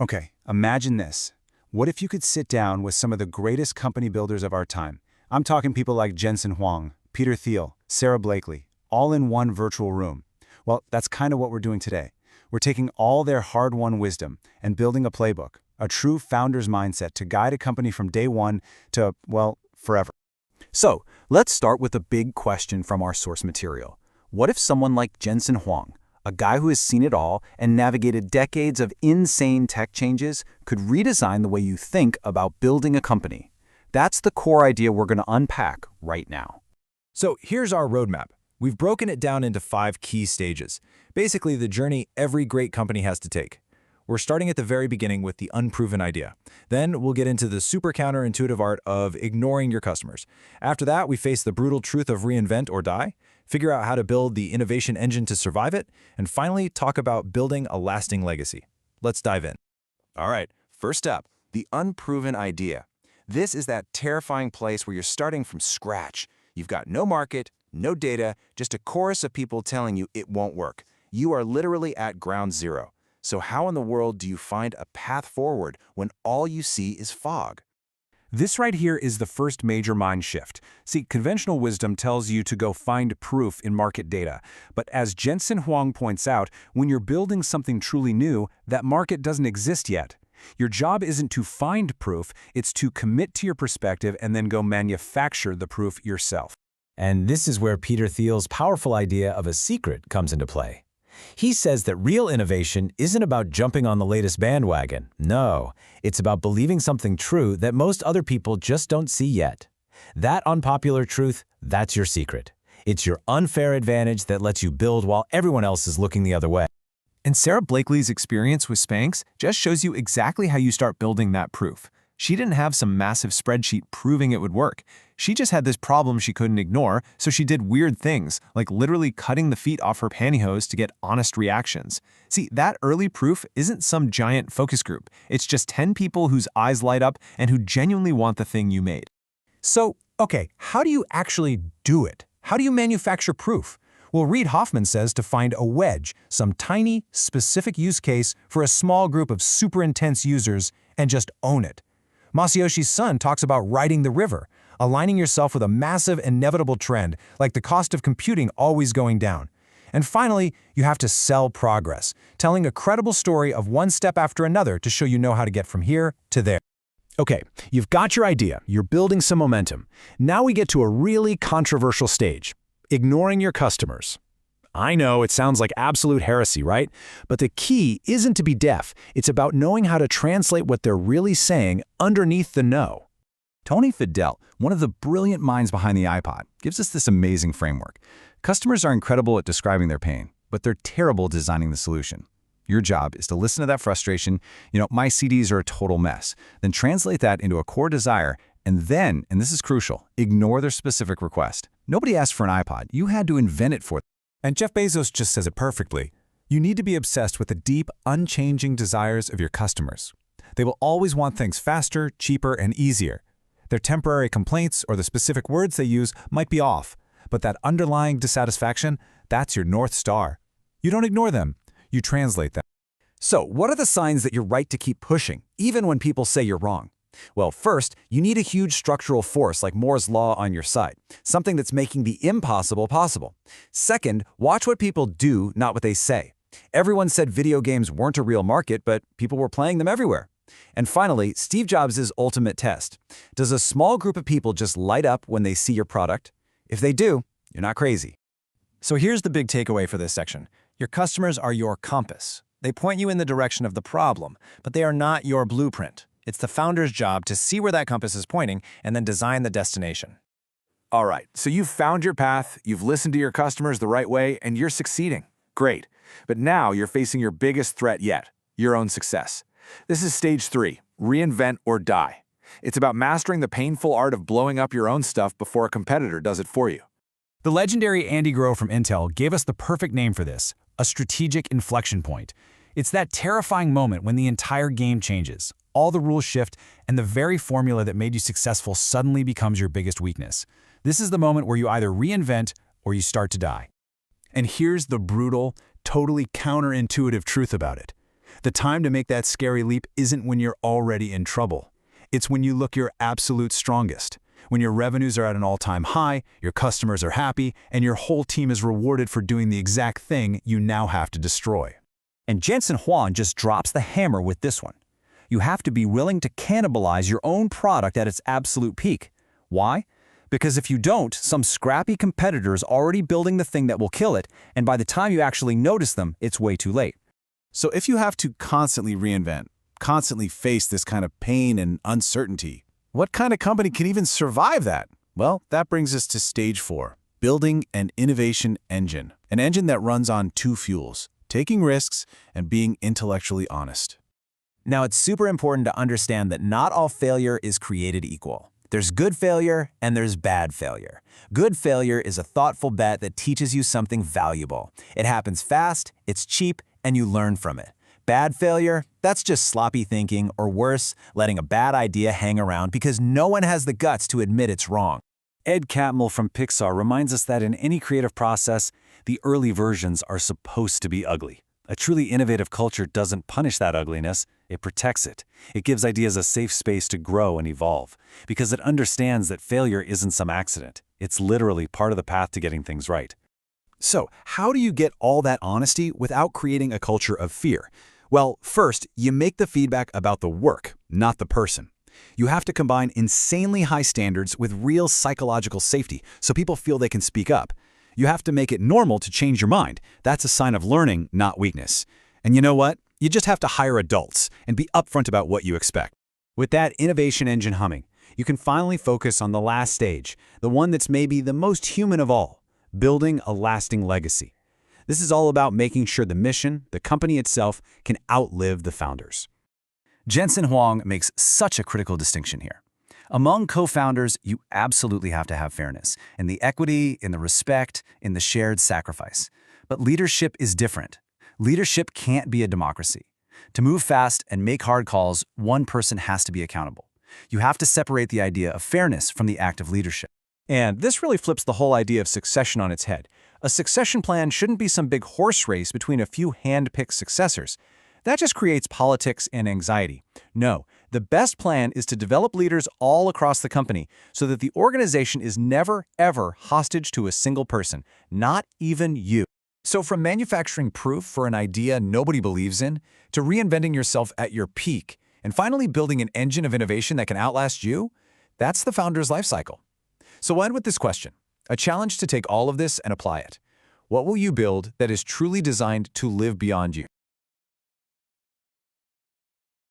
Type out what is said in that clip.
Okay, imagine this. What if you could sit down with some of the greatest company builders of our time? I'm talking people like Jensen Huang, Peter Thiel, Sarah Blakely, all in one virtual room. Well, that's kind of what we're doing today. We're taking all their hard-won wisdom and building a playbook, a true founder's mindset to guide a company from day one to, well, forever. So, let's start with a big question from our source material. What if someone like Jensen Huang, a guy who has seen it all and navigated decades of insane tech changes, could redesign the way you think about building a company? That's the core idea we're going to unpack right now. So here's our roadmap. We've broken it down into 5 key stages. Basically, the journey every great company has to take. We're starting at the very beginning with the unproven idea. Then we'll get into the super counterintuitive art of ignoring your customers. After that, we face the brutal truth of reinvent or die, figure out how to build the innovation engine to survive it, and finally talk about building a lasting legacy. Let's dive in. All right, first up, the unproven idea. This is that terrifying place where you're starting from scratch. You've got no market, no data, just a chorus of people telling you it won't work. You are literally at ground zero. So how in the world do you find a path forward when all you see is fog? This right here is the first major mind shift. See, conventional wisdom tells you to go find proof in market data. But as Jensen Huang points out, when you're building something truly new, that market doesn't exist yet. Your job isn't to find proof, it's to commit to your perspective and then go manufacture the proof yourself. And this is where Peter Thiel's powerful idea of a secret comes into play. He says that real innovation isn't about jumping on the latest bandwagon. No, it's about believing something true that most other people just don't see yet. That unpopular truth, that's your secret. It's your unfair advantage that lets you build while everyone else is looking the other way. And Sarah Blakely's experience with Spanx just shows you exactly how you start building that proof. She didn't have some massive spreadsheet proving it would work. She just had this problem she couldn't ignore, so she did weird things, like literally cutting the feet off her pantyhose to get honest reactions. See, that early proof isn't some giant focus group. It's just 10 people whose eyes light up and who genuinely want the thing you made. So, okay, how do you actually do it? How do you manufacture proof? Well, Reid Hoffman says to find a wedge, some tiny, specific use case for a small group of super intense users, and just own it. Masayoshi Son talks about riding the river, aligning yourself with a massive inevitable trend, like the cost of computing always going down. And finally, you have to sell progress, telling a credible story of one step after another to show you know how to get from here to there. Okay, you've got your idea, you're building some momentum. Now we get to a really controversial stage, ignoring your customers. I know it sounds like absolute heresy, right? But the key isn't to be deaf. It's about knowing how to translate what they're really saying underneath the no. Tony Fadell, one of the brilliant minds behind the iPod, gives us this amazing framework. Customers are incredible at describing their pain, but they're terrible at designing the solution. Your job is to listen to that frustration, my CDs are a total mess, then translate that into a core desire, and then, and this is crucial, ignore their specific request. Nobody asked for an iPod. You had to invent it for them. And Jeff Bezos just says it perfectly. You need to be obsessed with the deep, unchanging desires of your customers. They will always want things faster, cheaper, and easier. Their temporary complaints or the specific words they use might be off, but that underlying dissatisfaction, that's your North Star. You don't ignore them, you translate them. So, what are the signs that you're right to keep pushing, even when people say you're wrong? Well, first, you need a huge structural force like Moore's Law on your side, something that's making the impossible possible. Second, watch what people do, not what they say. Everyone said video games weren't a real market, but people were playing them everywhere. And finally, Steve Jobs' ultimate test. Does a small group of people just light up when they see your product? If they do, you're not crazy. So here's the big takeaway for this section. Your customers are your compass. They point you in the direction of the problem, but they are not your blueprint. It's the founder's job to see where that compass is pointing and then design the destination. All right, so you've found your path, you've listened to your customers the right way, and you're succeeding. Great. But now you're facing your biggest threat yet, your own success. This is stage 3, reinvent or die. It's about mastering the painful art of blowing up your own stuff before a competitor does it for you. The legendary Andy Grove from Intel gave us the perfect name for this, a strategic inflection point. It's that terrifying moment when the entire game changes, all the rules shift, and the very formula that made you successful suddenly becomes your biggest weakness. This is the moment where you either reinvent or you start to die. And here's the brutal, totally counterintuitive truth about it. The time to make that scary leap isn't when you're already in trouble. It's when you look your absolute strongest. When your revenues are at an all-time high, your customers are happy, and your whole team is rewarded for doing the exact thing you now have to destroy. And Jensen Huang just drops the hammer with this one. You have to be willing to cannibalize your own product at its absolute peak. Why? Because if you don't, some scrappy competitor is already building the thing that will kill it, and by the time you actually notice them, it's way too late. So if you have to constantly reinvent, constantly face this kind of pain and uncertainty, what kind of company can even survive that? Well, that brings us to stage 4, building an innovation engine. An engine that runs on 2 fuels, taking risks and being intellectually honest. Now, it's super important to understand that not all failure is created equal. There's good failure and there's bad failure. Good failure is a thoughtful bet that teaches you something valuable. It happens fast, it's cheap, and you learn from it. Bad failure, that's just sloppy thinking, or worse, letting a bad idea hang around because no one has the guts to admit it's wrong. Ed Catmull from Pixar reminds us that in any creative process, the early versions are supposed to be ugly. A truly innovative culture doesn't punish that ugliness, it protects it. It gives ideas a safe space to grow and evolve, because it understands that failure isn't some accident. It's literally part of the path to getting things right. So, how do you get all that honesty without creating a culture of fear? Well, first, you make the feedback about the work, not the person. You have to combine insanely high standards with real psychological safety so people feel they can speak up. You have to make it normal to change your mind. That's a sign of learning, not weakness. And you know what? You just have to hire adults and be upfront about what you expect. With that innovation engine humming, you can finally focus on the last stage, the one that's maybe the most human of all, building a lasting legacy. This is all about making sure the mission, the company itself, can outlive the founders. Jensen Huang makes such a critical distinction here. Among co-founders, you absolutely have to have fairness, in the equity, in the respect, in the shared sacrifice. But leadership is different. Leadership can't be a democracy. To move fast and make hard calls, one person has to be accountable. You have to separate the idea of fairness from the act of leadership. And this really flips the whole idea of succession on its head. A succession plan shouldn't be some big horse race between a few hand-picked successors. That just creates politics and anxiety. No, the best plan is to develop leaders all across the company so that the organization is never, ever hostage to a single person, not even you. So from manufacturing proof for an idea nobody believes in, to reinventing yourself at your peak, and finally building an engine of innovation that can outlast you, that's the founder's life cycle. So we'll end with this question, a challenge to take all of this and apply it. What will you build that is truly designed to live beyond you?